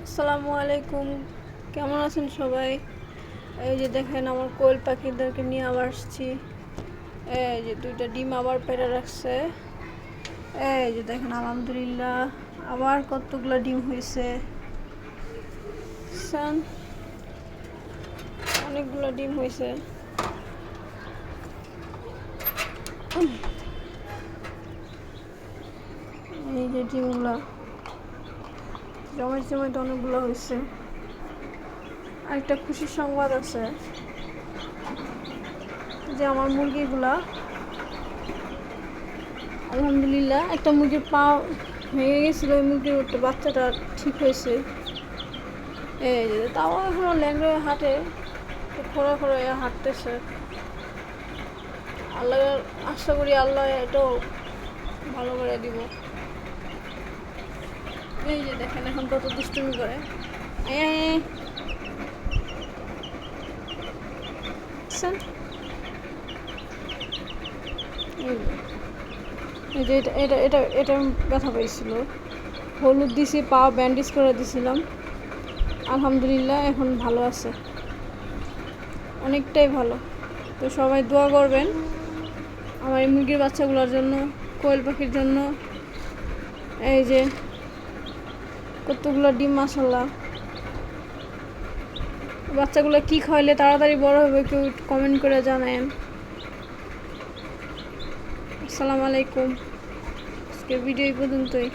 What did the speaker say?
আসসালামু আলাইকুম, কেমন আছেন সবাই? এই যে দেখেন আমার কোয়েল পাখিদেরকে নিয়ে আবার আসছি। এই যে দুইটা ডিম আবার পেড়ে রাখছে। এই যে দেখেন আলহামদুলিল্লাহ আবার কতগুলো ডিম হয়েছে। অনেকগুলো ডিম হয়েছে। এই যে ডিমগুলো জমাইতে জমাইতে অনেকগুলো হয়েছে। আরেকটা খুশির সংবাদ আছে যে আমার মুরগিগুলা আলহামদুলিল্লাহ একটা মুরগির পা ভেঙে গেছিলো, ওই মুরগির একটা বাচ্চাটা ঠিক হয়েছে। এই যে তাও এখনো ল্যাংড়া হাঁটে, খোঁড়া খোঁড়া হাঁটতেছে। আল্লাহ আশা করি আল্লাহ এটাও ভালো করে দিব। এই যে দেখেন এখন কত দুষ্টুমি করে। এই যে এটা এটা এটা এটা ব্যথা পেয়েছিল, হলুদ দিছি, পা ব্যান্ডেজ করে দিছিলাম। আলহামদুলিল্লাহ এখন ভালো আছে, অনেকটাই ভালো। তো সবাই দোয়া করবেন আমার এই মুরগির বাচ্চাগুলোর জন্য, কোয়েল পাখির জন্য। এই যে কতগুলো ডিম, মাশাআল্লাহ। বাচ্চাগুলো কি খাওয়াইলে তাড়াতাড়ি বড় হবে কেউ কমেন্ট করে জানায়েন। আসসালামু আলাইকুম, আজকের ভিডিও এই পর্যন্তই।